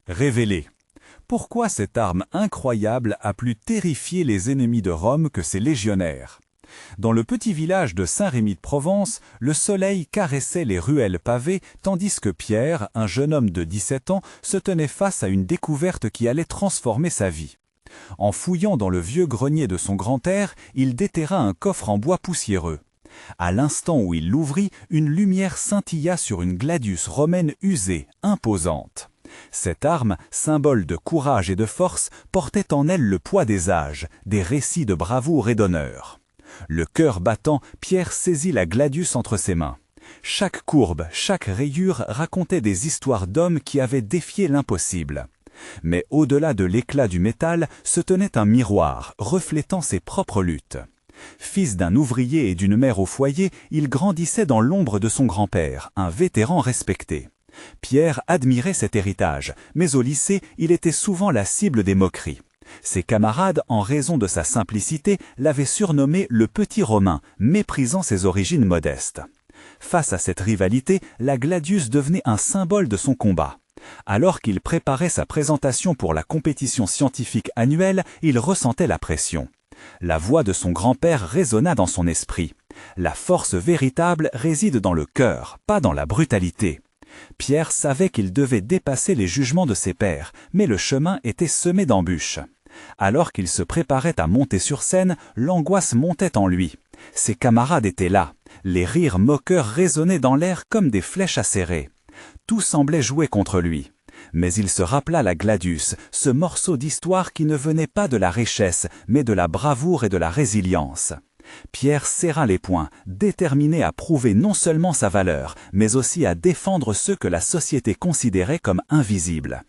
Révélé. Pourquoi cette arme incroyable a plus terrifié les ennemis de Rome que ses légionnaires? Dans le petit village de Saint-Rémy-de-Provence, le soleil caressait les ruelles pavées, tandis que Pierre, un jeune homme de 17 ans, se tenait face à une découverte qui allait transformer sa vie. En fouillant dans le vieux grenier de son grand-père, il déterra un coffre en bois poussiéreux. À l'instant où il l'ouvrit, une lumière scintilla sur une gladius romaine usée, imposante. Cette arme, symbole de courage et de force, portait en elle le poids des âges, des récits de bravoure et d'honneur. Le cœur battant, Pierre saisit la gladius entre ses mains. Chaque courbe, chaque rayure racontait des histoires d'hommes qui avaient défié l'impossible. Mais au-delà de l'éclat du métal se tenait un miroir, reflétant ses propres luttes. Fils d'un ouvrier et d'une mère au foyer, il grandissait dans l'ombre de son grand-père, un vétéran respecté. Pierre admirait cet héritage, mais au lycée, il était souvent la cible des moqueries. Ses camarades, en raison de sa simplicité, l'avaient surnommé le petit Romain, méprisant ses origines modestes. Face à cette rivalité, la gladius devenait un symbole de son combat. Alors qu'il préparait sa présentation pour la compétition scientifique annuelle, il ressentait la pression. La voix de son grand-père résonna dans son esprit. La force véritable réside dans le cœur, pas dans la brutalité. Pierre savait qu'il devait dépasser les jugements de ses pairs, mais le chemin était semé d'embûches. Alors qu'il se préparait à monter sur scène, l'angoisse montait en lui. Ses camarades étaient là. Les rires moqueurs résonnaient dans l'air comme des flèches acérées. Tout semblait jouer contre lui. Mais il se rappela la gladius, ce morceau d'histoire qui ne venait pas de la richesse, mais de la bravoure et de la résilience. Pierre serra les poings, déterminé à prouver non seulement sa valeur, mais aussi à défendre ceux que la société considérait comme invisibles.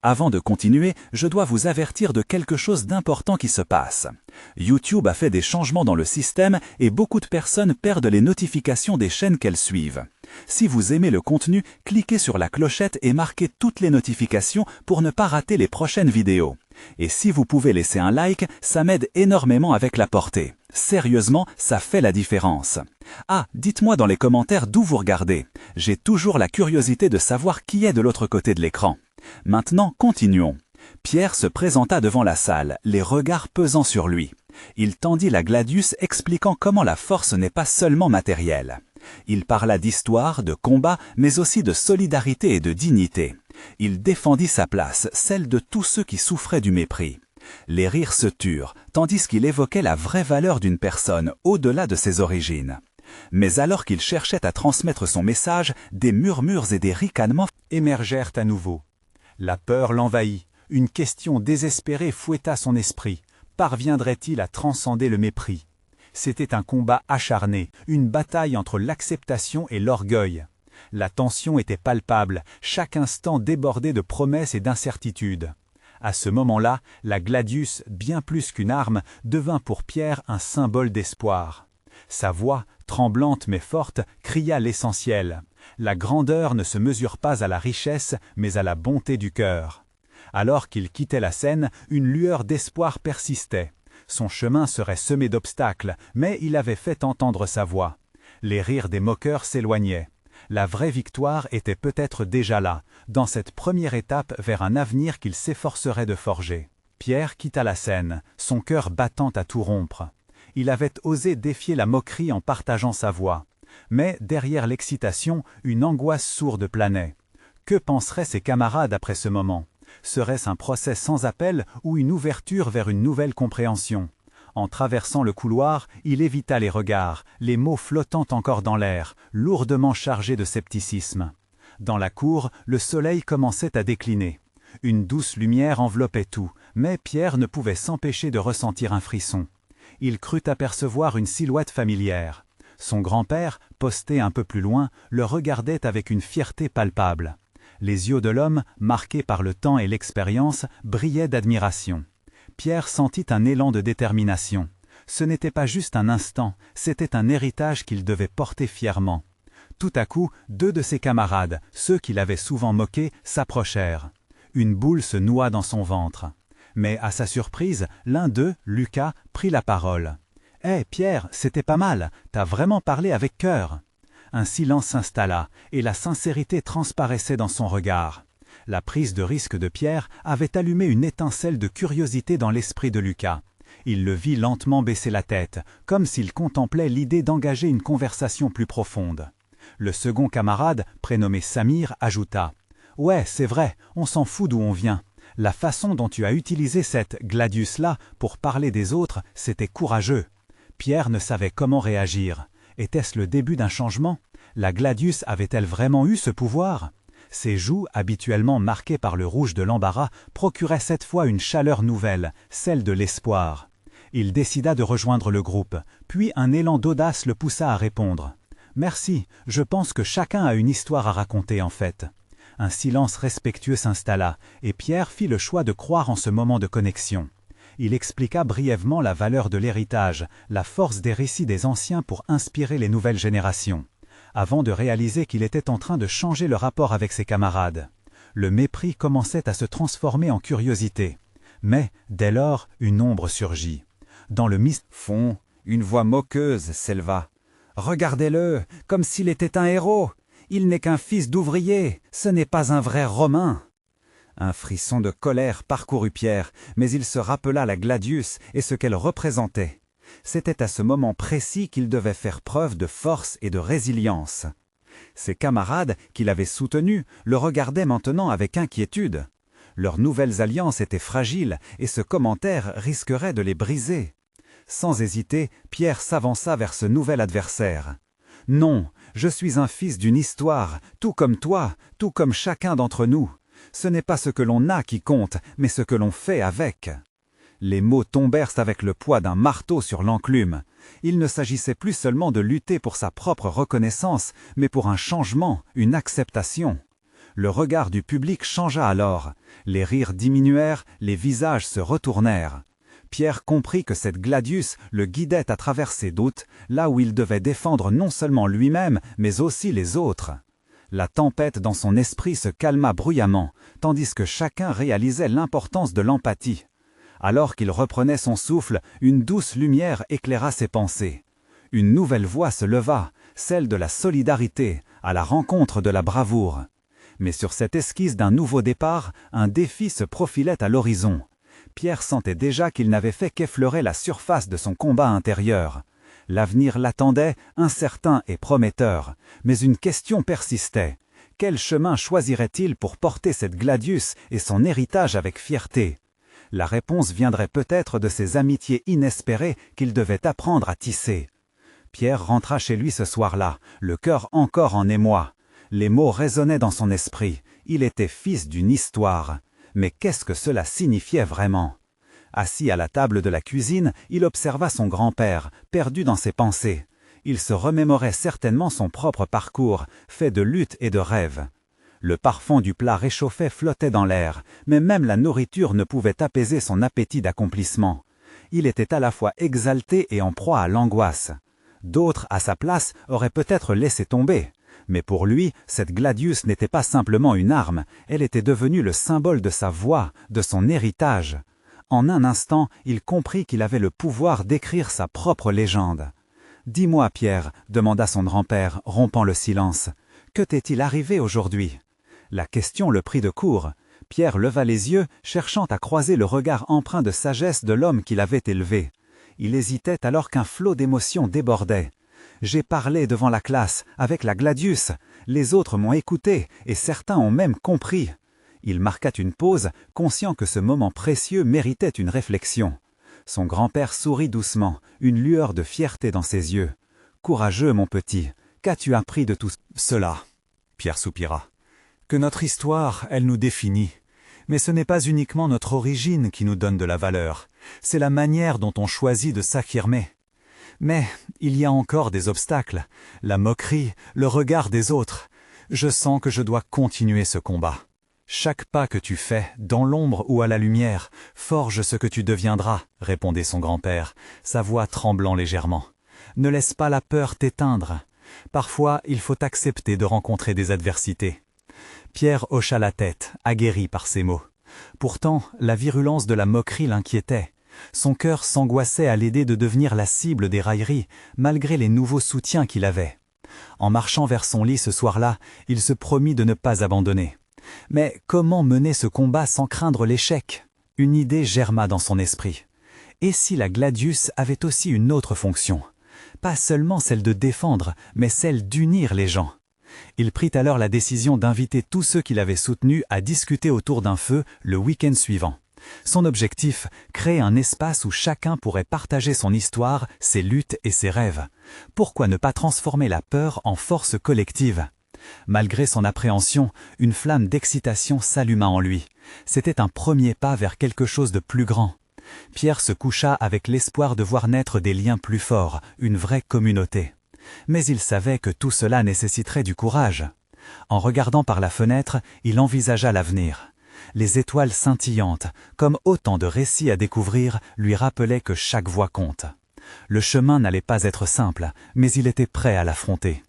Avant de continuer, je dois vous avertir de quelque chose d'important qui se passe. YouTube a fait des changements dans le système et beaucoup de personnes perdent les notifications des chaînes qu'elles suivent. Si vous aimez le contenu, cliquez sur la clochette et marquez toutes les notifications pour ne pas rater les prochaines vidéos. Et si vous pouvez laisser un like, ça m'aide énormément avec la portée. Sérieusement, ça fait la différence. Ah, dites-moi dans les commentaires d'où vous regardez. J'ai toujours la curiosité de savoir qui est de l'autre côté de l'écran. Maintenant, continuons. Pierre se présenta devant la salle, les regards pesant sur lui. Il tendit la gladius expliquant comment la force n'est pas seulement matérielle. Il parla d'histoire, de combat, mais aussi de solidarité et de dignité. Il défendit sa place, celle de tous ceux qui souffraient du mépris. Les rires se turent, tandis qu'il évoquait la vraie valeur d'une personne au-delà de ses origines. Mais alors qu'il cherchait à transmettre son message, des murmures et des ricanements émergèrent à nouveau. La peur l'envahit. Une question désespérée fouetta son esprit. Parviendrait-il à transcender le mépris? C'était un combat acharné, une bataille entre l'acceptation et l'orgueil. La tension était palpable, chaque instant débordé de promesses et d'incertitudes. À ce moment-là, la gladius, bien plus qu'une arme, devint pour Pierre un symbole d'espoir. Sa voix, tremblante mais forte, cria l'essentiel. La grandeur ne se mesure pas à la richesse, mais à la bonté du cœur. Alors qu'il quittait la scène, une lueur d'espoir persistait. Son chemin serait semé d'obstacles, mais il avait fait entendre sa voix. Les rires des moqueurs s'éloignaient. La vraie victoire était peut-être déjà là, dans cette première étape vers un avenir qu'il s'efforcerait de forger. Pierre quitta la scène, son cœur battant à tout rompre. Il avait osé défier la moquerie en partageant sa voix. Mais derrière l'excitation, une angoisse sourde planait. Que penseraient ses camarades après ce moment? Serait-ce un procès sans appel ou une ouverture vers une nouvelle compréhension? En traversant le couloir, il évita les regards, les mots flottant encore dans l'air, lourdement chargés de scepticisme. Dans la cour, le soleil commençait à décliner. Une douce lumière enveloppait tout, mais Pierre ne pouvait s'empêcher de ressentir un frisson. Il crut apercevoir une silhouette familière. Son grand-père, posté un peu plus loin, le regardait avec une fierté palpable. Les yeux de l'homme, marqués par le temps et l'expérience, brillaient d'admiration. Pierre sentit un élan de détermination. Ce n'était pas juste un instant, c'était un héritage qu'il devait porter fièrement. Tout à coup, deux de ses camarades, ceux qui l'avaient souvent moqué, s'approchèrent. Une boule se noua dans son ventre. Mais à sa surprise, l'un d'eux, Lucas, prit la parole. « Hé, Pierre, c'était pas mal, t'as vraiment parlé avec cœur. » Un silence s'installa, et la sincérité transparaissait dans son regard. La prise de risque de Pierre avait allumé une étincelle de curiosité dans l'esprit de Lucas. Il le vit lentement baisser la tête, comme s'il contemplait l'idée d'engager une conversation plus profonde. Le second camarade, prénommé Samir, ajouta « Ouais, c'est vrai, on s'en fout d'où on vient. La façon dont tu as utilisé cette gladius-là pour parler des autres, c'était courageux. » Pierre ne savait comment réagir. Était-ce le début d'un changement? La gladius avait-elle vraiment eu ce pouvoir? Ses joues, habituellement marquées par le rouge de l'embarras, procuraient cette fois une chaleur nouvelle, celle de l'espoir. Il décida de rejoindre le groupe, puis un élan d'audace le poussa à répondre. « Merci, je pense que chacun a une histoire à raconter en fait. » Un silence respectueux s'installa, et Pierre fit le choix de croire en ce moment de connexion. Il expliqua brièvement la valeur de l'héritage, la force des récits des anciens pour inspirer les nouvelles générations, avant de réaliser qu'il était en train de changer le rapport avec ses camarades. Le mépris commençait à se transformer en curiosité. Mais, dès lors, une ombre surgit. Dans le fond, une voix moqueuse s'éleva. « Regardez-le, comme s'il était un héros. Il n'est qu'un fils d'ouvrier, ce n'est pas un vrai Romain. » Un frisson de colère parcourut Pierre, mais il se rappela la gladius et ce qu'elle représentait. C'était à ce moment précis qu'il devait faire preuve de force et de résilience. Ses camarades, qui l'avaient soutenu, le regardaient maintenant avec inquiétude. Leurs nouvelles alliances étaient fragiles et ce commentaire risquerait de les briser. Sans hésiter, Pierre s'avança vers ce nouvel adversaire. « Non, je suis un fils d'une histoire, tout comme toi, tout comme chacun d'entre nous. Ce n'est pas ce que l'on a qui compte, mais ce que l'on fait avec. » Les mots tombèrent avec le poids d'un marteau sur l'enclume. Il ne s'agissait plus seulement de lutter pour sa propre reconnaissance, mais pour un changement, une acceptation. Le regard du public changea alors. Les rires diminuèrent, les visages se retournèrent. Pierre comprit que cette gladius le guidait à travers ses doutes, là où il devait défendre non seulement lui-même, mais aussi les autres. La tempête dans son esprit se calma bruyamment, tandis que chacun réalisait l'importance de l'empathie. Alors qu'il reprenait son souffle, une douce lumière éclaira ses pensées. Une nouvelle voix se leva, celle de la solidarité, à la rencontre de la bravoure. Mais sur cette esquisse d'un nouveau départ, un défi se profilait à l'horizon. Pierre sentait déjà qu'il n'avait fait qu'effleurer la surface de son combat intérieur. L'avenir l'attendait, incertain et prometteur, mais une question persistait. Quel chemin choisirait-il pour porter cette gladius et son héritage avec fierté? La réponse viendrait peut-être de ces amitiés inespérées qu'il devait apprendre à tisser. Pierre rentra chez lui ce soir-là, le cœur encore en émoi. Les mots résonnaient dans son esprit. Il était fils d'une histoire. Mais qu'est-ce que cela signifiait vraiment? Assis à la table de la cuisine, il observa son grand-père, perdu dans ses pensées. Il se remémorait certainement son propre parcours, fait de luttes et de rêves. Le parfum du plat réchauffé flottait dans l'air, mais même la nourriture ne pouvait apaiser son appétit d'accomplissement. Il était à la fois exalté et en proie à l'angoisse. D'autres, à sa place, auraient peut-être laissé tomber. Mais pour lui, cette gladius n'était pas simplement une arme, elle était devenue le symbole de sa voix, de son héritage. En un instant, il comprit qu'il avait le pouvoir d'écrire sa propre légende. « Dis-moi, Pierre, » demanda son grand-père, rompant le silence, « que t'est-il arrivé aujourd'hui » La question le prit de court. Pierre leva les yeux, cherchant à croiser le regard empreint de sagesse de l'homme qui l'avait élevé. Il hésitait alors qu'un flot d'émotions débordait. « J'ai parlé devant la classe, avec la gladius. Les autres m'ont écouté, et certains ont même compris. » Il marqua une pause, conscient que ce moment précieux méritait une réflexion. Son grand-père sourit doucement, une lueur de fierté dans ses yeux. « Courageux, mon petit, qu'as-tu appris de tout cela ?» Pierre soupira. « Que notre histoire, elle nous définit. Mais ce n'est pas uniquement notre origine qui nous donne de la valeur, c'est la manière dont on choisit de s'affirmer. Mais il y a encore des obstacles, la moquerie, le regard des autres. Je sens que je dois continuer ce combat. Chaque pas que tu fais, dans l'ombre ou à la lumière, forge ce que tu deviendras, répondait son grand-père, sa voix tremblant légèrement. Ne laisse pas la peur t'éteindre. Parfois, il faut accepter de rencontrer des adversités. Pierre hocha la tête, aguerri par ces mots. Pourtant, la virulence de la moquerie l'inquiétait. Son cœur s'angoissait à l'idée de devenir la cible des railleries, malgré les nouveaux soutiens qu'il avait. En marchant vers son lit ce soir-là, il se promit de ne pas abandonner. Mais comment mener ce combat sans craindre l'échec? Une idée germa dans son esprit. Et si la Gladius avait aussi une autre fonction? Pas seulement celle de défendre, mais celle d'unir les gens. Il prit alors la décision d'inviter tous ceux qui l'avaient soutenu à discuter autour d'un feu le week-end suivant. Son objectif, créer un espace où chacun pourrait partager son histoire, ses luttes et ses rêves. Pourquoi ne pas transformer la peur en force collective? Malgré son appréhension, une flamme d'excitation s'alluma en lui. C'était un premier pas vers quelque chose de plus grand. Pierre se coucha avec l'espoir de voir naître des liens plus forts, une vraie communauté. Mais il savait que tout cela nécessiterait du courage. En regardant par la fenêtre, il envisagea l'avenir. Les étoiles scintillantes, comme autant de récits à découvrir, lui rappelaient que chaque voix compte. Le chemin n'allait pas être simple, mais il était prêt à l'affronter.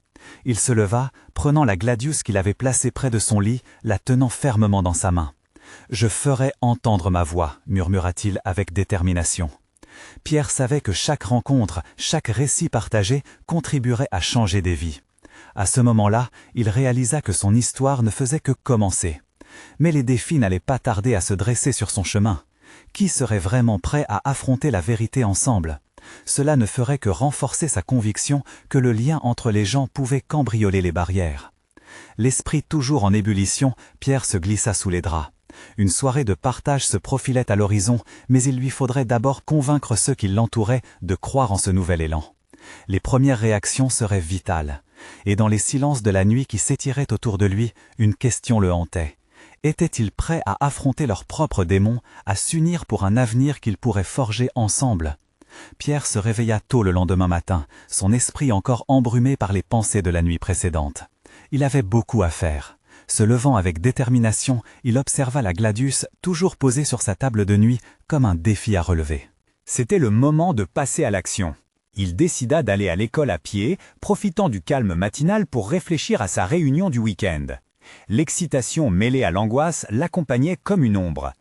Il se leva, prenant la Gladius qu'il avait placée près de son lit, la tenant fermement dans sa main. « Je ferai entendre ma voix », murmura-t-il avec détermination. Pierre savait que chaque rencontre, chaque récit partagé contribuerait à changer des vies. À ce moment-là, il réalisa que son histoire ne faisait que commencer. Mais les défis n'allaient pas tarder à se dresser sur son chemin. Qui serait vraiment prêt à affronter la vérité ensemble? Cela ne ferait que renforcer sa conviction que le lien entre les gens pouvait cambrioler les barrières. L'esprit toujours en ébullition, Pierre se glissa sous les draps. Une soirée de partage se profilait à l'horizon, mais il lui faudrait d'abord convaincre ceux qui l'entouraient de croire en ce nouvel élan. Les premières réactions seraient vitales. Et dans les silences de la nuit qui s'étiraient autour de lui, une question le hantait. Étaient-ils prêts à affronter leurs propres démons, à s'unir pour un avenir qu'ils pourraient forger ensemble? Pierre se réveilla tôt le lendemain matin, son esprit encore embrumé par les pensées de la nuit précédente. Il avait beaucoup à faire. Se levant avec détermination, il observa la Gladius toujours posée sur sa table de nuit comme un défi à relever. C'était le moment de passer à l'action. Il décida d'aller à l'école à pied, profitant du calme matinal pour réfléchir à sa réunion du week-end. L'excitation mêlée à l'angoisse l'accompagnait comme une ombre.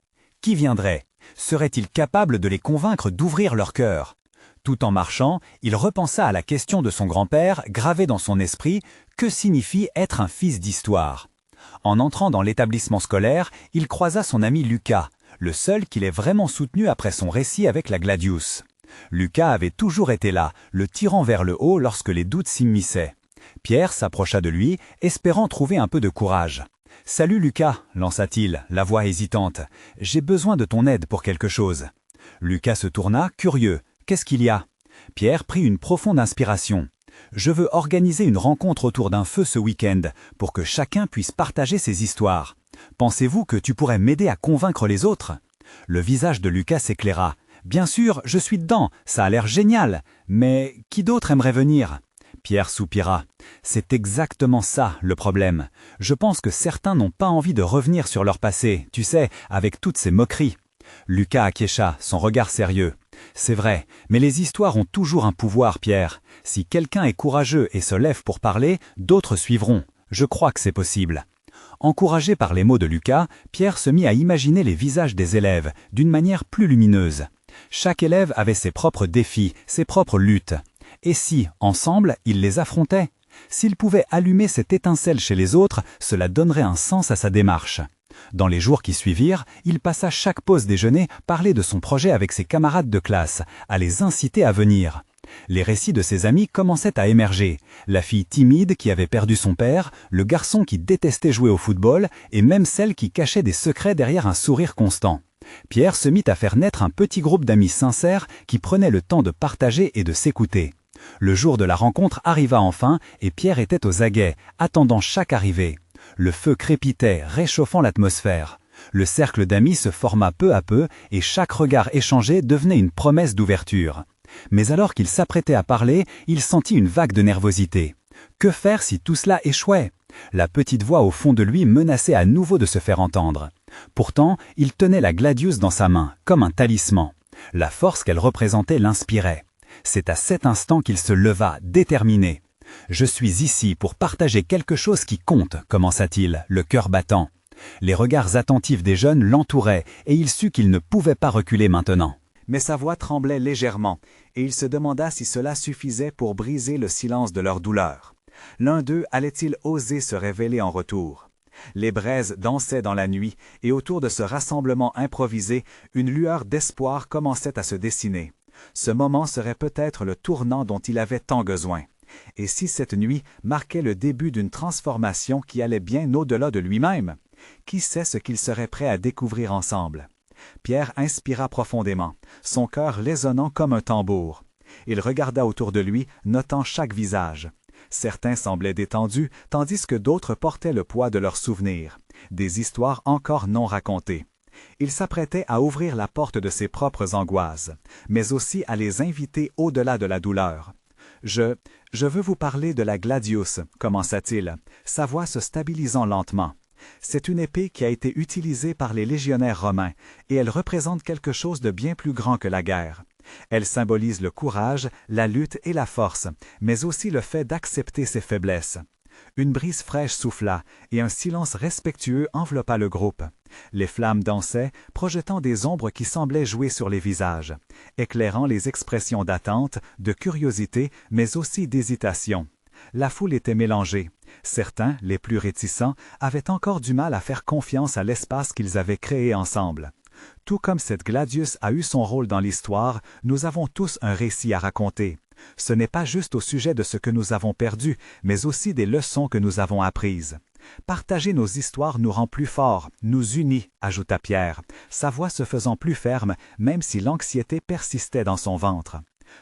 Qui viendrait? Serait-il capable de les convaincre d'ouvrir leur cœur? Tout en marchant, il repensa à la question de son grand-père, gravée dans son esprit, que signifie être un fils d'histoire? En entrant dans l'établissement scolaire, il croisa son ami Lucas, le seul qu'il ait vraiment soutenu après son récit avec la Gladius. Lucas avait toujours été là, le tirant vers le haut lorsque les doutes s'immisçaient. Pierre s'approcha de lui, espérant trouver un peu de courage. « Salut Lucas » lança-t-il, la voix hésitante. « J'ai besoin de ton aide pour quelque chose. » Lucas se tourna, curieux. « Qu'est-ce qu'il y a ?» Pierre prit une profonde inspiration. « Je veux organiser une rencontre autour d'un feu ce week-end, pour que chacun puisse partager ses histoires. Pensez-vous que tu pourrais m'aider à convaincre les autres ?» Le visage de Lucas s'éclaira. « Bien sûr, je suis dedans, ça a l'air génial. Mais qui d'autre aimerait venir ?» Pierre soupira. « C'est exactement ça, le problème. Je pense que certains n'ont pas envie de revenir sur leur passé, tu sais, avec toutes ces moqueries. » Lucas acquiesça, son regard sérieux. « C'est vrai, mais les histoires ont toujours un pouvoir, Pierre. Si quelqu'un est courageux et se lève pour parler, d'autres suivront. Je crois que c'est possible. » Encouragé par les mots de Lucas, Pierre se mit à imaginer les visages des élèves, d'une manière plus lumineuse. Chaque élève avait ses propres défis, ses propres luttes. Et si, ensemble, ils les affrontaient? S'il pouvait allumer cette étincelle chez les autres, cela donnerait un sens à sa démarche. Dans les jours qui suivirent, il passa chaque pause déjeuner parler de son projet avec ses camarades de classe, à les inciter à venir. Les récits de ses amis commençaient à émerger. La fille timide qui avait perdu son père, le garçon qui détestait jouer au football, et même celle qui cachait des secrets derrière un sourire constant. Pierre se mit à faire naître un petit groupe d'amis sincères qui prenaient le temps de partager et de s'écouter. Le jour de la rencontre arriva enfin et Pierre était aux aguets, attendant chaque arrivée. Le feu crépitait, réchauffant l'atmosphère. Le cercle d'amis se forma peu à peu et chaque regard échangé devenait une promesse d'ouverture. Mais alors qu'il s'apprêtait à parler, il sentit une vague de nervosité. Que faire si tout cela échouait? La petite voix au fond de lui menaçait à nouveau de se faire entendre. Pourtant, il tenait la Gladius dans sa main, comme un talisman. La force qu'elle représentait l'inspirait. C'est à cet instant qu'il se leva, déterminé. « Je suis ici pour partager quelque chose qui compte », commença-t-il, le cœur battant. Les regards attentifs des jeunes l'entouraient et il sut qu'il ne pouvait pas reculer maintenant. Mais sa voix tremblait légèrement et il se demanda si cela suffisait pour briser le silence de leur douleur. L'un d'eux allait-il oser se révéler en retour? Les braises dansaient dans la nuit, et autour de ce rassemblement improvisé, une lueur d'espoir commençait à se dessiner. Ce moment serait peut-être le tournant dont il avait tant besoin. Et si cette nuit marquait le début d'une transformation qui allait bien au-delà de lui-même? Qui sait ce qu'ils seraient prêts à découvrir ensemble? Pierre inspira profondément, son cœur résonnant comme un tambour. Il regarda autour de lui, notant chaque visage. Certains semblaient détendus, tandis que d'autres portaient le poids de leurs souvenirs, des histoires encore non racontées. Il s'apprêtait à ouvrir la porte de ses propres angoisses, mais aussi à les inviter au-delà de la douleur. Je veux vous parler de la gladius, commença-t-il, sa voix se stabilisant lentement. C'est une épée qui a été utilisée par les légionnaires romains, et elle représente quelque chose de bien plus grand que la guerre. Elle symbolise le courage, la lutte et la force, mais aussi le fait d'accepter ses faiblesses. Une brise fraîche souffla, et un silence respectueux enveloppa le groupe. Les flammes dansaient, projetant des ombres qui semblaient jouer sur les visages, éclairant les expressions d'attente, de curiosité, mais aussi d'hésitation. La foule était mélangée. Certains, les plus réticents, avaient encore du mal à faire confiance à l'espace qu'ils avaient créé ensemble. Tout comme cette gladius a eu son rôle dans l'histoire, nous avons tous un récit à raconter. Ce n'est pas juste au sujet de ce que nous avons perdu, mais aussi des leçons que nous avons apprises. Partager nos histoires nous rend plus forts, nous unit, ajouta Pierre, sa voix se faisant plus ferme, même si l'anxiété persistait dans son ventre.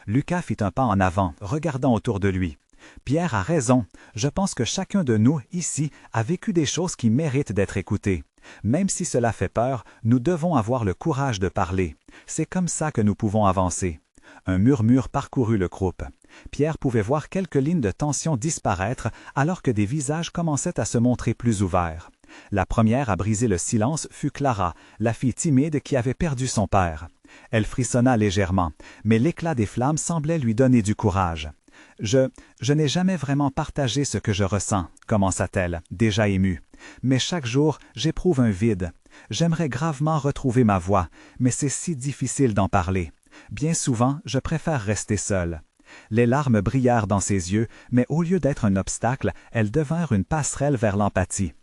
Lucas fit un pas en avant, regardant autour de lui. Pierre a raison. Je pense que chacun de nous, ici, a vécu des choses qui méritent d'être écoutées. Même si cela fait peur, nous devons avoir le courage de parler. C'est comme ça que nous pouvons avancer. Un murmure parcourut le groupe. Pierre pouvait voir quelques lignes de tension disparaître alors que des visages commençaient à se montrer plus ouverts. La première à briser le silence fut Clara, la fille timide qui avait perdu son père. Elle frissonna légèrement, mais l'éclat des flammes semblait lui donner du courage. Je n'ai jamais vraiment partagé ce que je ressens, commença-t-elle, déjà émue. Mais chaque jour, j'éprouve un vide. J'aimerais gravement retrouver ma voix, mais c'est si difficile d'en parler. Bien souvent, je préfère rester seule. Les larmes brillèrent dans ses yeux, mais au lieu d'être un obstacle, elles devinrent une passerelle vers l'empathie.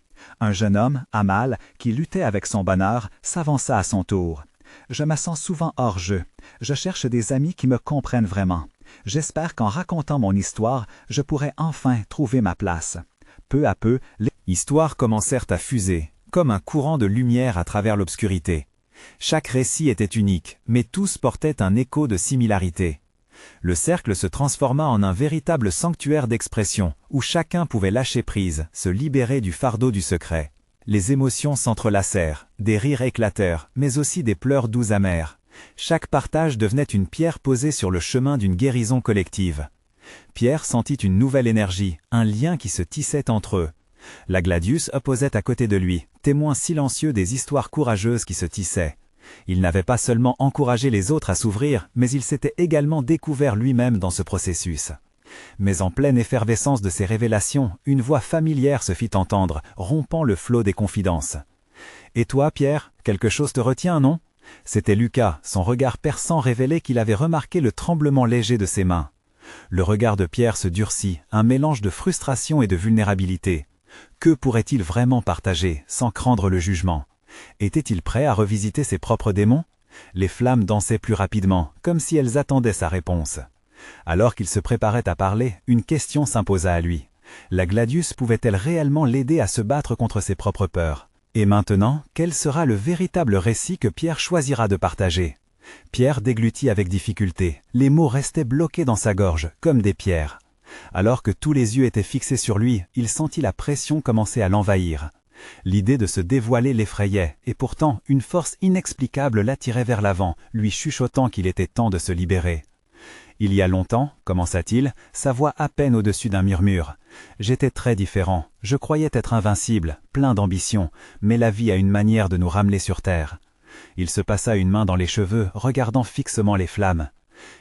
Un jeune homme, Amal, qui luttait avec son bonheur, s'avança à son tour. Je me sens souvent hors jeu. Je cherche des amis qui me comprennent vraiment. J'espère qu'en racontant mon histoire, je pourrai enfin trouver ma place. Peu à peu, les histoires commencèrent à fuser, comme un courant de lumière à travers l'obscurité. Chaque récit était unique, mais tous portaient un écho de similarité. Le cercle se transforma en un véritable sanctuaire d'expression, où chacun pouvait lâcher prise, se libérer du fardeau du secret. Les émotions s'entrelacèrent, des rires éclatèrent, mais aussi des pleurs doux amers. Chaque partage devenait une pierre posée sur le chemin d'une guérison collective. Pierre sentit une nouvelle énergie, un lien qui se tissait entre eux. La gladius opposait à côté de lui, témoin silencieux des histoires courageuses qui se tissaient. Il n'avait pas seulement encouragé les autres à s'ouvrir, mais il s'était également découvert lui-même dans ce processus. Mais en pleine effervescence de ces révélations, une voix familière se fit entendre, rompant le flot des confidences. « Et toi, Pierre, quelque chose te retient, non ?» C'était Lucas, son regard perçant révélait qu'il avait remarqué le tremblement léger de ses mains. Le regard de Pierre se durcit, un mélange de frustration et de vulnérabilité. Que pourrait-il vraiment partager, sans craindre le jugement? Était-il prêt à revisiter ses propres démons? Les flammes dansaient plus rapidement, comme si elles attendaient sa réponse. Alors qu'il se préparait à parler, une question s'imposa à lui. La gladius pouvait-elle réellement l'aider à se battre contre ses propres peurs? Et maintenant, quel sera le véritable récit que Pierre choisira de partager? Pierre déglutit avec difficulté. Les mots restaient bloqués dans sa gorge, comme des pierres. Alors que tous les yeux étaient fixés sur lui, il sentit la pression commencer à l'envahir. L'idée de se dévoiler l'effrayait, et pourtant une force inexplicable l'attirait vers l'avant, lui chuchotant qu'il était temps de se libérer. Il y a longtemps, commença-t-il, sa voix à peine au-dessus d'un murmure. J'étais très différent, je croyais être invincible, plein d'ambition, mais la vie a une manière de nous ramener sur terre. Il se passa une main dans les cheveux, regardant fixement les flammes.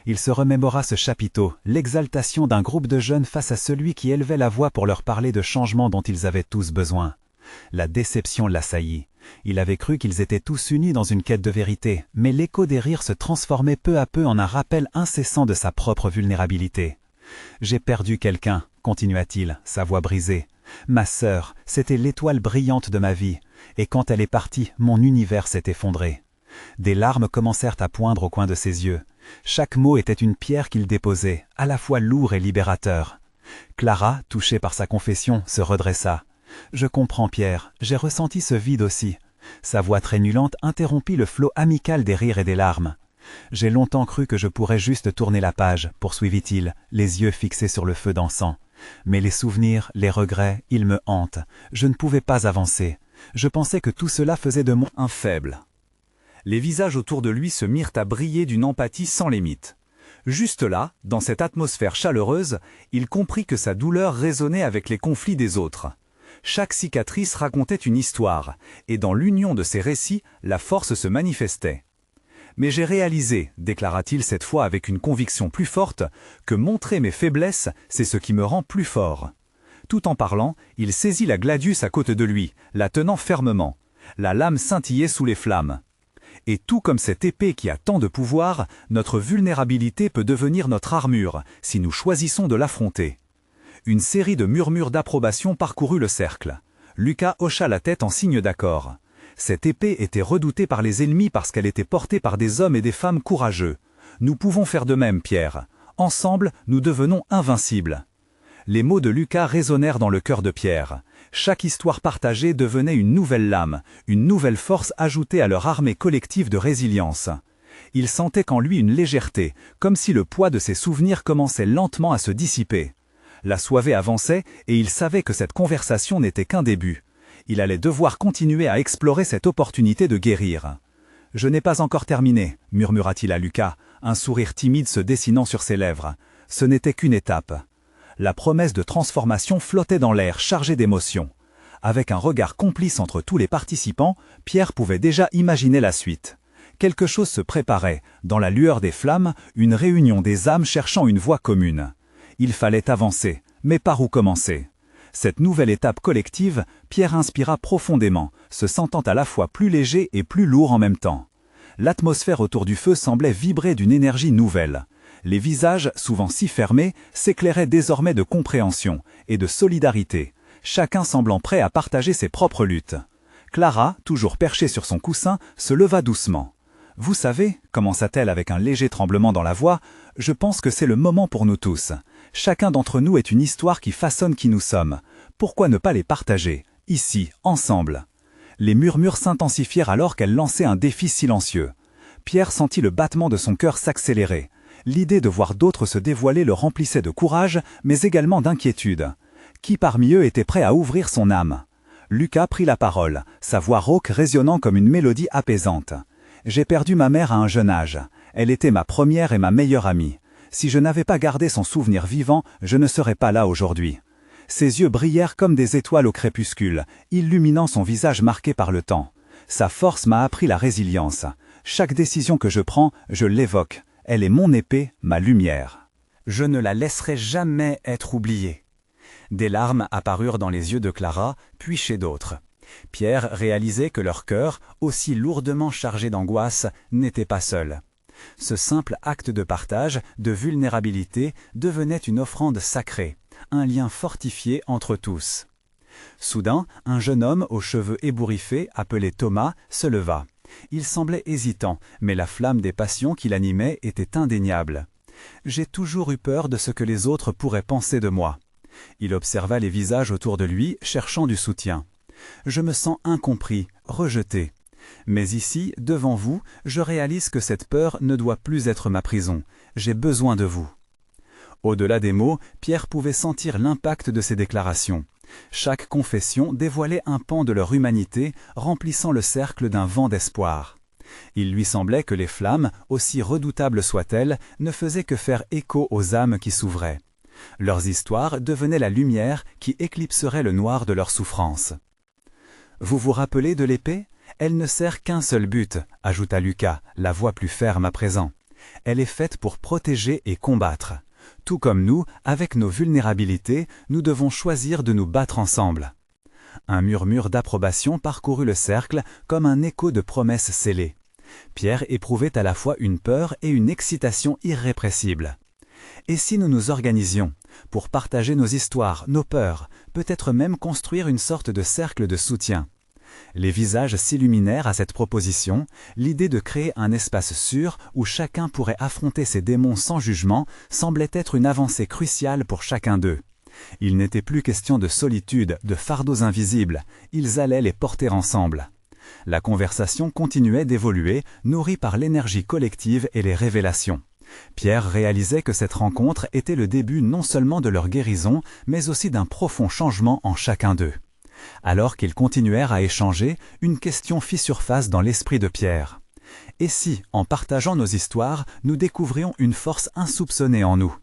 Il se remémora ce chapiteau, l'exaltation d'un groupe de jeunes face à celui qui élevait la voix pour leur parler de changements dont ils avaient tous besoin. La déception l'assaillit. Il avait cru qu'ils étaient tous unis dans une quête de vérité, mais l'écho des rires se transformait peu à peu en un rappel incessant de sa propre vulnérabilité. « J'ai perdu quelqu'un », continua-t-il, sa voix brisée. Ma sœur, c'était l'étoile brillante de ma vie, et quand elle est partie, mon univers s'est effondré. Des larmes commencèrent à poindre au coin de ses yeux. Chaque mot était une pierre qu'il déposait, à la fois lourd et libérateur. Clara, touchée par sa confession, se redressa. « Je comprends, Pierre, j'ai ressenti ce vide aussi. » Sa voix trémulante interrompit le flot amical des rires et des larmes. « J'ai longtemps cru que je pourrais juste tourner la page, » poursuivit-il, les yeux fixés sur le feu d'encens. « Mais les souvenirs, les regrets, ils me hantent. Je ne pouvais pas avancer. Je pensais que tout cela faisait de moi un faible. » Les visages autour de lui se mirent à briller d'une empathie sans limite. Juste là, dans cette atmosphère chaleureuse, il comprit que sa douleur résonnait avec les conflits des autres. Chaque cicatrice racontait une histoire, et dans l'union de ces récits, la force se manifestait. « Mais j'ai réalisé, déclara-t-il cette fois avec une conviction plus forte, que montrer mes faiblesses, c'est ce qui me rend plus fort. » Tout en parlant, il saisit la gladius à côté de lui, la tenant fermement. La lame scintillait sous les flammes. Et tout comme cette épée qui a tant de pouvoir, notre vulnérabilité peut devenir notre armure, si nous choisissons de l'affronter. Une série de murmures d'approbation parcourut le cercle. Lucas hocha la tête en signe d'accord. Cette épée était redoutée par les ennemis parce qu'elle était portée par des hommes et des femmes courageux. Nous pouvons faire de même, Pierre. Ensemble, nous devenons invincibles. Les mots de Lucas résonnèrent dans le cœur de Pierre. Chaque histoire partagée devenait une nouvelle lame, une nouvelle force ajoutée à leur armée collective de résilience. Il sentait en lui une légèreté, comme si le poids de ses souvenirs commençait lentement à se dissiper. La soirée avançait et il savait que cette conversation n'était qu'un début. Il allait devoir continuer à explorer cette opportunité de guérir. « Je n'ai pas encore terminé », murmura-t-il à Lucas, un sourire timide se dessinant sur ses lèvres. Ce n'était qu'une étape. La promesse de transformation flottait dans l'air, chargée d'émotions. Avec un regard complice entre tous les participants, Pierre pouvait déjà imaginer la suite. Quelque chose se préparait, dans la lueur des flammes, une réunion des âmes cherchant une voie commune. Il fallait avancer, mais par où commencer? Cette nouvelle étape collective, Pierre inspira profondément, se sentant à la fois plus léger et plus lourd en même temps. L'atmosphère autour du feu semblait vibrer d'une énergie nouvelle. Les visages, souvent si fermés, s'éclairaient désormais de compréhension et de solidarité, chacun semblant prêt à partager ses propres luttes. Clara, toujours perchée sur son coussin, se leva doucement. « Vous savez, commença-t-elle avec un léger tremblement dans la voix, je pense que c'est le moment pour nous tous. Chacun d'entre nous est une histoire qui façonne qui nous sommes. Pourquoi ne pas les partager, ici, ensemble ?» Les murmures s'intensifièrent alors qu'elle lançait un défi silencieux. Pierre sentit le battement de son cœur s'accélérer. L'idée de voir d'autres se dévoiler le remplissait de courage, mais également d'inquiétude. Qui parmi eux était prêt à ouvrir son âme? Lucas prit la parole, sa voix rauque résonnant comme une mélodie apaisante. « J'ai perdu ma mère à un jeune âge. Elle était ma première et ma meilleure amie. Si je n'avais pas gardé son souvenir vivant, je ne serais pas là aujourd'hui. » Ses yeux brillèrent comme des étoiles au crépuscule, illuminant son visage marqué par le temps. Sa force m'a appris la résilience. Chaque décision que je prends, je l'évoque. Elle est mon épée, ma lumière. Je ne la laisserai jamais être oubliée. Des larmes apparurent dans les yeux de Clara, puis chez d'autres. Pierre réalisait que leur cœur, aussi lourdement chargé d'angoisse, n'était pas seul. Ce simple acte de partage, de vulnérabilité, devenait une offrande sacrée, un lien fortifié entre tous. Soudain, un jeune homme aux cheveux ébouriffés, appelé Thomas, se leva. Il semblait hésitant, mais la flamme des passions qui l'animait était indéniable. « J'ai toujours eu peur de ce que les autres pourraient penser de moi. » Il observa les visages autour de lui, cherchant du soutien. « Je me sens incompris, rejeté. Mais ici, devant vous, je réalise que cette peur ne doit plus être ma prison. J'ai besoin de vous. » Au-delà des mots, Pierre pouvait sentir l'impact de ces déclarations. Chaque confession dévoilait un pan de leur humanité, remplissant le cercle d'un vent d'espoir. Il lui semblait que les flammes, aussi redoutables soient-elles, ne faisaient que faire écho aux âmes qui s'ouvraient. Leurs histoires devenaient la lumière qui éclipserait le noir de leur souffrance. « Vous vous rappelez de l'épée? Elle ne sert qu'un seul but, » ajouta Lucas, la voix plus ferme à présent. « Elle est faite pour protéger et combattre. Tout comme nous, avec nos vulnérabilités, nous devons choisir de nous battre ensemble. » Un murmure d'approbation parcourut le cercle comme un écho de promesses scellées. Pierre éprouvait à la fois une peur et une excitation irrépressible. Et si nous nous organisions pour partager nos histoires, nos peurs, peut-être même construire une sorte de cercle de soutien. Les visages s'illuminèrent à cette proposition, l'idée de créer un espace sûr où chacun pourrait affronter ses démons sans jugement semblait être une avancée cruciale pour chacun d'eux. Il n'était plus question de solitude, de fardeaux invisibles, ils allaient les porter ensemble. La conversation continuait d'évoluer, nourrie par l'énergie collective et les révélations. Pierre réalisait que cette rencontre était le début non seulement de leur guérison, mais aussi d'un profond changement en chacun d'eux. Alors qu'ils continuèrent à échanger, une question fit surface dans l'esprit de Pierre. Et si, en partageant nos histoires, nous découvrions une force insoupçonnée en nous?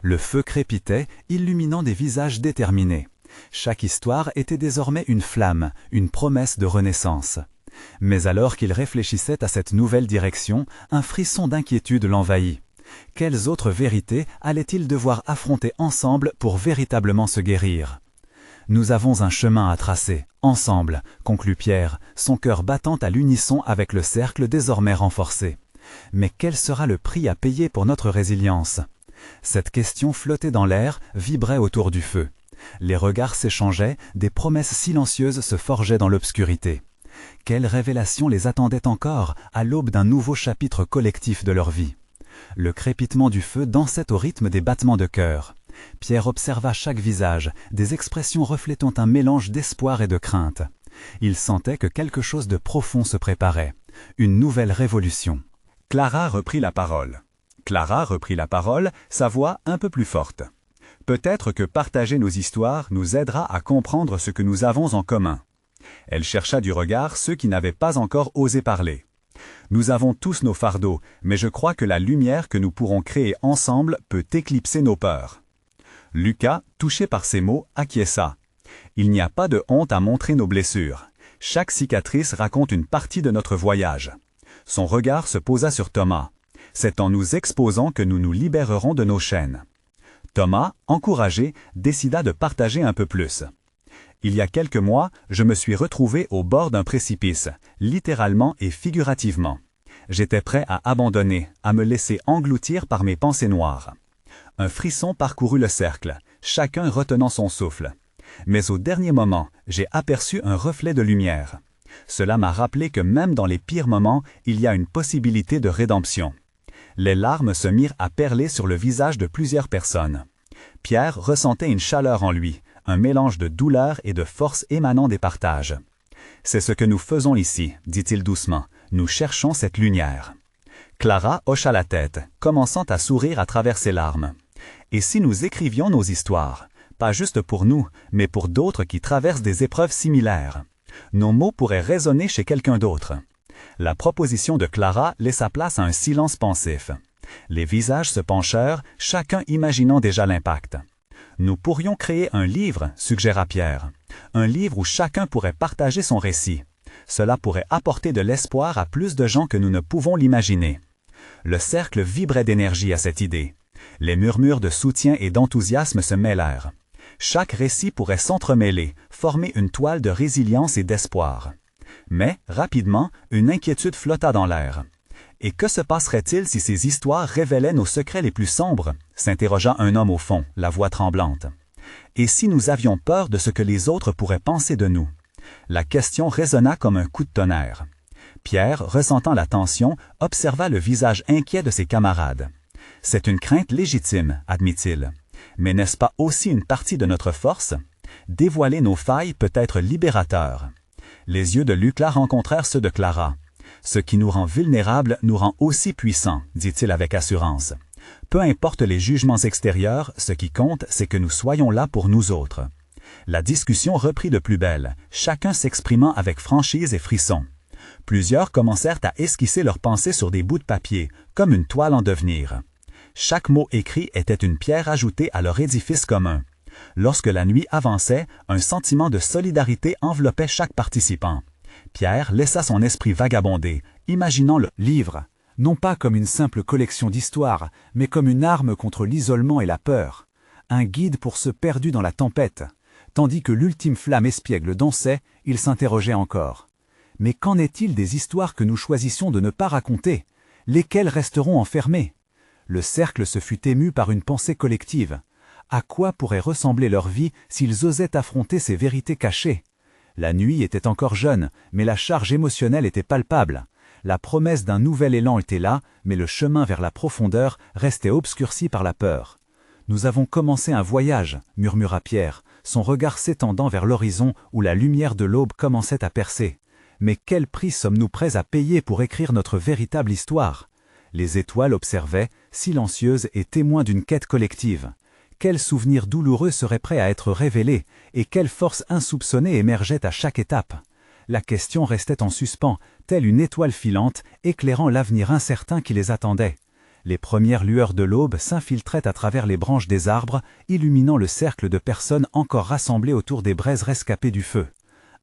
Le feu crépitait, illuminant des visages déterminés. Chaque histoire était désormais une flamme, une promesse de renaissance. Mais alors qu'il réfléchissait à cette nouvelle direction, un frisson d'inquiétude l'envahit. Quelles autres vérités allaient-ils devoir affronter ensemble pour véritablement se guérir? Nous avons un chemin à tracer, ensemble, conclut Pierre, son cœur battant à l'unisson avec le cercle désormais renforcé. Mais quel sera le prix à payer pour notre résilience? Cette question flottait dans l'air, vibrait autour du feu. Les regards s'échangeaient, des promesses silencieuses se forgeaient dans l'obscurité. Quelle révélation les attendait encore à l'aube d'un nouveau chapitre collectif de leur vie? Le crépitement du feu dansait au rythme des battements de cœur. Pierre observa chaque visage, des expressions reflétant un mélange d'espoir et de crainte. Il sentait que quelque chose de profond se préparait, une nouvelle révolution. Clara reprit la parole. Sa voix un peu plus forte. Peut-être que partager nos histoires nous aidera à comprendre ce que nous avons en commun. Elle chercha du regard ceux qui n'avaient pas encore osé parler. Nous avons tous nos fardeaux, mais je crois que la lumière que nous pourrons créer ensemble peut éclipser nos peurs. Lucas, touché par ces mots, acquiesça. Il n'y a pas de honte à montrer nos blessures. Chaque cicatrice raconte une partie de notre voyage. Son regard se posa sur Thomas. C'est en nous exposant que nous nous libérerons de nos chaînes. Thomas, encouragé, décida de partager un peu plus. Il y a quelques mois, je me suis retrouvé au bord d'un précipice, littéralement et figurativement. J'étais prêt à abandonner, à me laisser engloutir par mes pensées noires. Un frisson parcourut le cercle, chacun retenant son souffle. Mais au dernier moment, j'ai aperçu un reflet de lumière. Cela m'a rappelé que même dans les pires moments, il y a une possibilité de rédemption. Les larmes se mirent à perler sur le visage de plusieurs personnes. Pierre ressentait une chaleur en lui, un mélange de douleur et de force émanant des partages. « C'est ce que nous faisons ici, dit-il doucement. Nous cherchons cette lumière. » Clara hocha la tête, commençant à sourire à travers ses larmes. « Et si nous écrivions nos histoires, pas juste pour nous, mais pour d'autres qui traversent des épreuves similaires? Nos mots pourraient résonner chez quelqu'un d'autre. » La proposition de Clara laissa place à un silence pensif. Les visages se penchèrent, chacun imaginant déjà l'impact. « Nous pourrions créer un livre, suggéra Pierre. Un livre où chacun pourrait partager son récit. Cela pourrait apporter de l'espoir à plus de gens que nous ne pouvons l'imaginer. » Le cercle vibrait d'énergie à cette idée. Les murmures de soutien et d'enthousiasme se mêlèrent. Chaque récit pourrait s'entremêler, former une toile de résilience et d'espoir. Mais, rapidement, une inquiétude flotta dans l'air. « Et que se passerait-il si ces histoires révélaient nos secrets les plus sombres ?» s'interrogea un homme au fond, la voix tremblante. « Et si nous avions peur de ce que les autres pourraient penser de nous ?» La question résonna comme un coup de tonnerre. Pierre, ressentant la tension, observa le visage inquiet de ses camarades. « C'est une crainte légitime, admit-il. Mais n'est-ce pas aussi une partie de notre force? Dévoiler nos failles peut être libérateur. » Les yeux de Lucas rencontrèrent ceux de Clara. « Ce qui nous rend vulnérables nous rend aussi puissants, dit-il avec assurance. Peu importe les jugements extérieurs, ce qui compte, c'est que nous soyons là pour nous autres. » La discussion reprit de plus belle, chacun s'exprimant avec franchise et frisson. Plusieurs commencèrent à esquisser leurs pensées sur des bouts de papier, comme une toile en devenir. Chaque mot écrit était une pierre ajoutée à leur édifice commun. Lorsque la nuit avançait, un sentiment de solidarité enveloppait chaque participant. Pierre laissa son esprit vagabonder, imaginant le livre, non pas comme une simple collection d'histoires, mais comme une arme contre l'isolement et la peur, un guide pour ceux perdus dans la tempête. Tandis que l'ultime flamme espiègle dansait, il s'interrogeait encore. Mais qu'en est-il des histoires que nous choisissons de ne pas raconter? Lesquelles resteront enfermées? Le cercle se fut ému par une pensée collective. À quoi pourrait ressembler leur vie s'ils osaient affronter ces vérités cachées? La nuit était encore jeune, mais la charge émotionnelle était palpable. La promesse d'un nouvel élan était là, mais le chemin vers la profondeur restait obscurci par la peur. « Nous avons commencé un voyage », murmura Pierre, son regard s'étendant vers l'horizon où la lumière de l'aube commençait à percer. « Mais quel prix sommes-nous prêts à payer pour écrire notre véritable histoire ?» Les étoiles observaient, silencieuses et témoins d'une quête collective. Quels souvenirs douloureux seraient prêts à être révélés et quelle force insoupçonnée émergeait à chaque étape? La question restait en suspens, telle une étoile filante, éclairant l'avenir incertain qui les attendait. Les premières lueurs de l'aube s'infiltraient à travers les branches des arbres, illuminant le cercle de personnes encore rassemblées autour des braises rescapées du feu.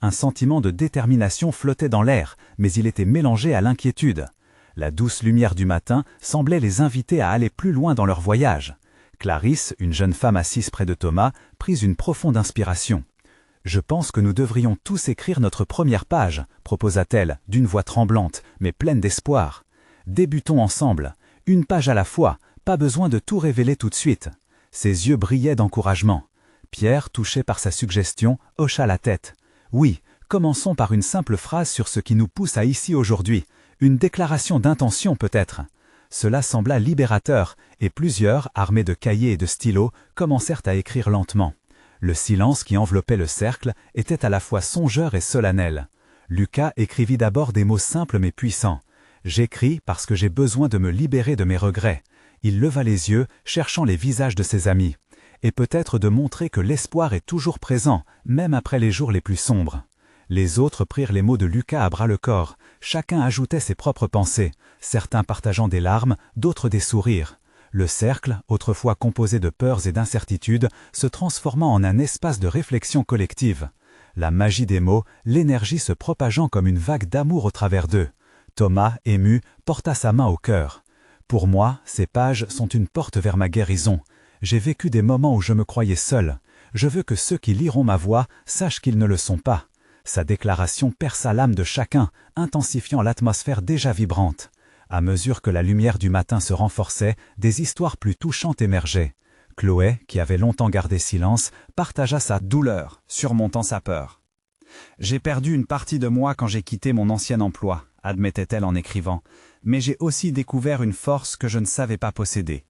Un sentiment de détermination flottait dans l'air, mais il était mélangé à l'inquiétude. La douce lumière du matin semblait les inviter à aller plus loin dans leur voyage. Clarisse, une jeune femme assise près de Thomas, prit une profonde inspiration. « Je pense que nous devrions tous écrire notre première page », proposa-t-elle, d'une voix tremblante, mais pleine d'espoir. « Débutons ensemble. Une page à la fois, pas besoin de tout révéler tout de suite. » Ses yeux brillaient d'encouragement. Pierre, touché par sa suggestion, hocha la tête. « Oui, commençons par une simple phrase sur ce qui nous pousse à ici aujourd'hui. Une déclaration d'intention peut-être. » Cela sembla libérateur, et plusieurs, armés de cahiers et de stylos, commencèrent à écrire lentement. Le silence qui enveloppait le cercle était à la fois songeur et solennel. Lucas écrivit d'abord des mots simples mais puissants. « J'écris parce que j'ai besoin de me libérer de mes regrets. » Il leva les yeux, cherchant les visages de ses amis. Et peut-être de montrer que l'espoir est toujours présent, même après les jours les plus sombres. Les autres prirent les mots de Lucas à bras-le-corps. Chacun ajoutait ses propres pensées, certains partageant des larmes, d'autres des sourires. Le cercle, autrefois composé de peurs et d'incertitudes, se transforma en un espace de réflexion collective. La magie des mots, l'énergie se propageant comme une vague d'amour au travers d'eux. Thomas, ému, porta sa main au cœur. « Pour moi, ces pages sont une porte vers ma guérison. J'ai vécu des moments où je me croyais seul. Je veux que ceux qui liront ma voix sachent qu'ils ne le sont pas. » Sa déclaration perça l'âme de chacun, intensifiant l'atmosphère déjà vibrante. À mesure que la lumière du matin se renforçait, des histoires plus touchantes émergeaient. Chloé, qui avait longtemps gardé silence, partagea sa douleur, surmontant sa peur. « J'ai perdu une partie de moi quand j'ai quitté mon ancien emploi, » admettait-elle en écrivant, « mais j'ai aussi découvert une force que je ne savais pas posséder. »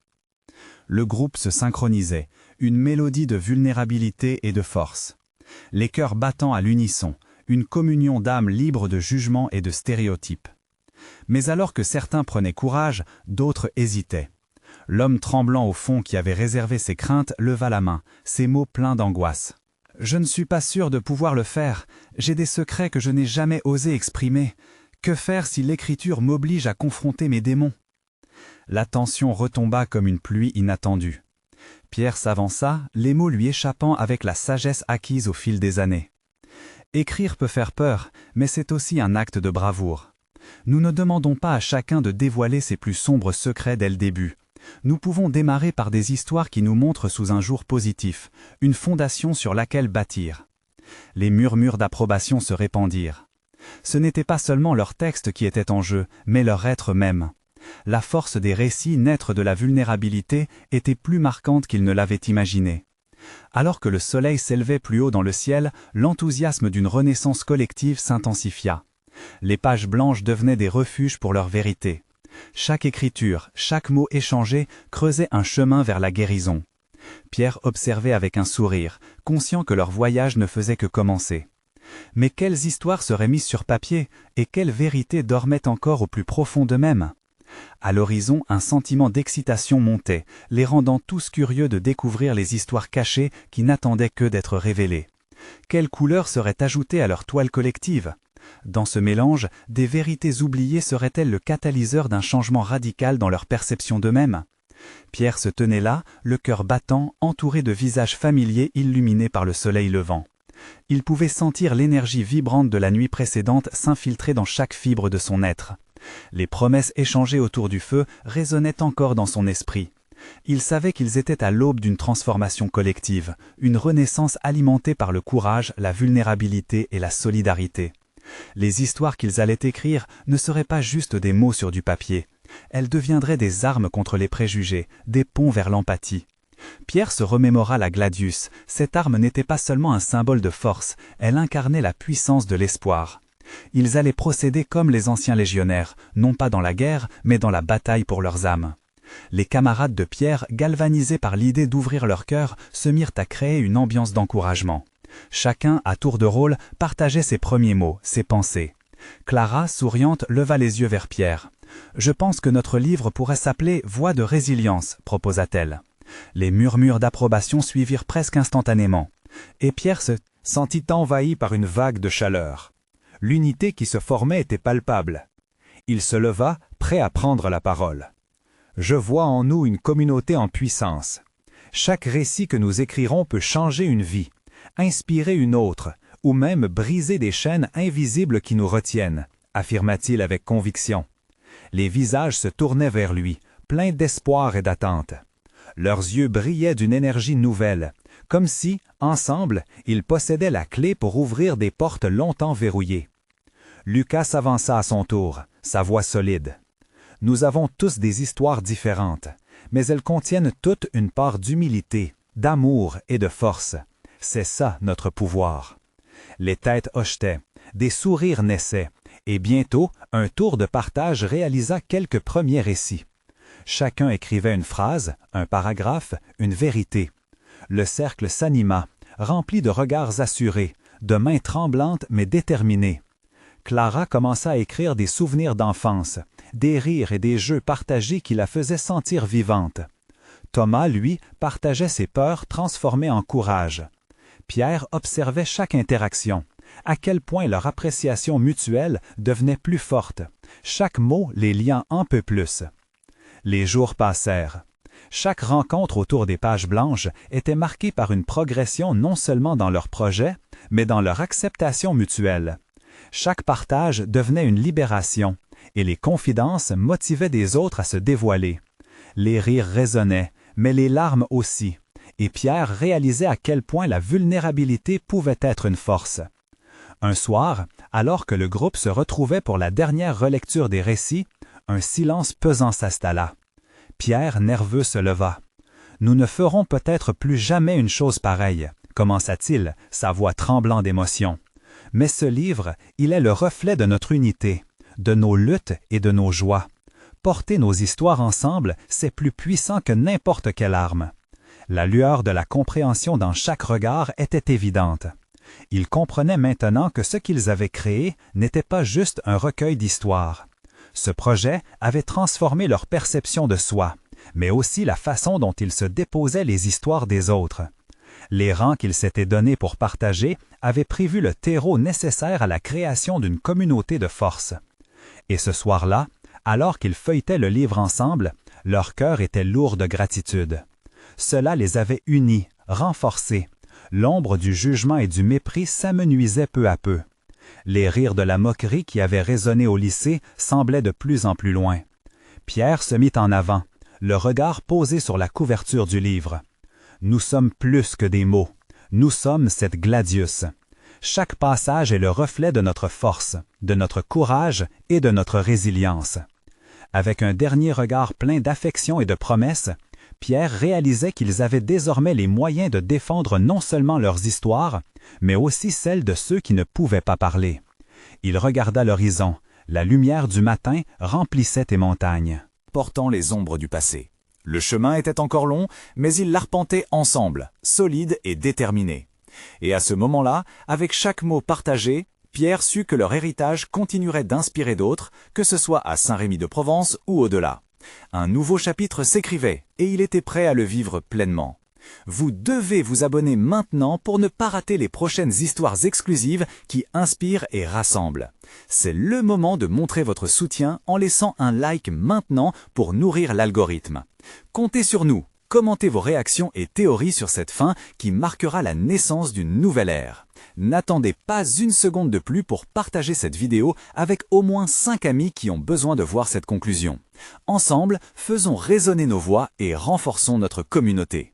Le groupe se synchronisait, une mélodie de vulnérabilité et de force. Les cœurs battant à l'unisson, une communion d'âmes libres de jugements et de stéréotypes. Mais alors que certains prenaient courage, d'autres hésitaient. L'homme tremblant au fond qui avait réservé ses craintes leva la main, ses mots pleins d'angoisse. « Je ne suis pas sûr de pouvoir le faire, j'ai des secrets que je n'ai jamais osé exprimer. Que faire si l'écriture m'oblige à confronter mes démons ?» La tension retomba comme une pluie inattendue. Pierre s'avança, les mots lui échappant avec la sagesse acquise au fil des années. « Écrire peut faire peur, mais c'est aussi un acte de bravoure. Nous ne demandons pas à chacun de dévoiler ses plus sombres secrets dès le début. Nous pouvons démarrer par des histoires qui nous montrent sous un jour positif, une fondation sur laquelle bâtir. » Les murmures d'approbation se répandirent. Ce n'était pas seulement leur texte qui était en jeu, mais leur être même. La force des récits naître de la vulnérabilité était plus marquante qu'ils ne l'avaient imaginé. Alors que le soleil s'élevait plus haut dans le ciel, l'enthousiasme d'une renaissance collective s'intensifia. Les pages blanches devenaient des refuges pour leur vérité. Chaque écriture, chaque mot échangé creusait un chemin vers la guérison. Pierre observait avec un sourire, conscient que leur voyage ne faisait que commencer. Mais quelles histoires seraient mises sur papier et quelles vérités dormaient encore au plus profond d'eux-mêmes ? À l'horizon, un sentiment d'excitation montait, les rendant tous curieux de découvrir les histoires cachées qui n'attendaient que d'être révélées. Quelle couleur serait ajoutée à leur toile collective ? Dans ce mélange, des vérités oubliées seraient-elles le catalyseur d'un changement radical dans leur perception d'eux-mêmes ? Pierre se tenait là, le cœur battant, entouré de visages familiers illuminés par le soleil levant. Il pouvait sentir l'énergie vibrante de la nuit précédente s'infiltrer dans chaque fibre de son être. Les promesses échangées autour du feu résonnaient encore dans son esprit. Il savait qu'ils étaient à l'aube d'une transformation collective, une renaissance alimentée par le courage, la vulnérabilité et la solidarité. Les histoires qu'ils allaient écrire ne seraient pas juste des mots sur du papier. Elles deviendraient des armes contre les préjugés, des ponts vers l'empathie. Pierre se remémora la gladius. Cette arme n'était pas seulement un symbole de force, elle incarnait la puissance de l'espoir. Ils allaient procéder comme les anciens légionnaires, non pas dans la guerre, mais dans la bataille pour leurs âmes. Les camarades de Pierre, galvanisés par l'idée d'ouvrir leur cœur, se mirent à créer une ambiance d'encouragement. Chacun, à tour de rôle, partageait ses premiers mots, ses pensées. Clara, souriante, leva les yeux vers Pierre. « Je pense que notre livre pourrait s'appeler « Voix de résilience », proposa-t-elle. Les murmures d'approbation suivirent presque instantanément. Et Pierre se sentit envahi par une vague de chaleur. L'unité qui se formait était palpable. Il se leva, prêt à prendre la parole. « Je vois en nous une communauté en puissance. Chaque récit que nous écrirons peut changer une vie, inspirer une autre, ou même briser des chaînes invisibles qui nous retiennent, affirma-t-il avec conviction. Les visages se tournaient vers lui, pleins d'espoir et d'attente. Leurs yeux brillaient d'une énergie nouvelle, comme si, ensemble, ils possédaient la clé pour ouvrir des portes longtemps verrouillées. Lucas s'avança à son tour, sa voix solide. « Nous avons tous des histoires différentes, mais elles contiennent toutes une part d'humilité, d'amour et de force. C'est ça notre pouvoir. » Les têtes hochetaient, des sourires naissaient, et bientôt, un tour de partage réalisa quelques premiers récits. Chacun écrivait une phrase, un paragraphe, une vérité. Le cercle s'anima, rempli de regards assurés, de mains tremblantes mais déterminées. Clara commença à écrire des souvenirs d'enfance, des rires et des jeux partagés qui la faisaient sentir vivante. Thomas, lui, partageait ses peurs transformées en courage. Pierre observait chaque interaction, à quel point leur appréciation mutuelle devenait plus forte, chaque mot les liant un peu plus. Les jours passèrent. Chaque rencontre autour des pages blanches était marquée par une progression non seulement dans leur projet, mais dans leur acceptation mutuelle. Chaque partage devenait une libération, et les confidences motivaient des autres à se dévoiler. Les rires résonnaient, mais les larmes aussi, et Pierre réalisait à quel point la vulnérabilité pouvait être une force. Un soir, alors que le groupe se retrouvait pour la dernière relecture des récits, un silence pesant s'installa. Pierre, nerveux, se leva. « Nous ne ferons peut-être plus jamais une chose pareille, » commença-t-il, sa voix tremblant d'émotion. « Mais ce livre, il est le reflet de notre unité, de nos luttes et de nos joies. Porter nos histoires ensemble, c'est plus puissant que n'importe quelle arme. » La lueur de la compréhension dans chaque regard était évidente. Ils comprenaient maintenant que ce qu'ils avaient créé n'était pas juste un recueil d'histoires. Ce projet avait transformé leur perception de soi, mais aussi la façon dont ils se déposaient les histoires des autres. Les rangs qu'ils s'étaient donnés pour partager avaient prévu le terreau nécessaire à la création d'une communauté de force. Et ce soir-là, alors qu'ils feuilletaient le livre ensemble, leur cœur était lourd de gratitude. Cela les avait unis, renforcés. L'ombre du jugement et du mépris s'amenuisait peu à peu. Les rires de la moquerie qui avaient résonné au lycée semblaient de plus en plus loin. Pierre se mit en avant, le regard posé sur la couverture du livre. « Nous sommes plus que des mots. Nous sommes cette gladius. Chaque passage est le reflet de notre force, de notre courage et de notre résilience. » Avec un dernier regard plein d'affection et de promesses, Pierre réalisait qu'ils avaient désormais les moyens de défendre non seulement leurs histoires, mais aussi celles de ceux qui ne pouvaient pas parler. Il regarda l'horizon. La lumière du matin remplissait les montagnes, portant les ombres du passé. Le chemin était encore long, mais ils l'arpentaient ensemble, solides et déterminés. Et à ce moment-là, avec chaque mot partagé, Pierre sut que leur héritage continuerait d'inspirer d'autres, que ce soit à Saint-Rémy-de-Provence ou au-delà. Un nouveau chapitre s'écrivait, et il était prêt à le vivre pleinement. Vous devez vous abonner maintenant pour ne pas rater les prochaines histoires exclusives qui inspirent et rassemblent. C'est le moment de montrer votre soutien en laissant un like maintenant pour nourrir l'algorithme. Comptez sur nous, commentez vos réactions et théories sur cette fin qui marquera la naissance d'une nouvelle ère. N'attendez pas une seconde de plus pour partager cette vidéo avec au moins 5 amis qui ont besoin de voir cette conclusion. Ensemble, faisons résonner nos voix et renforçons notre communauté.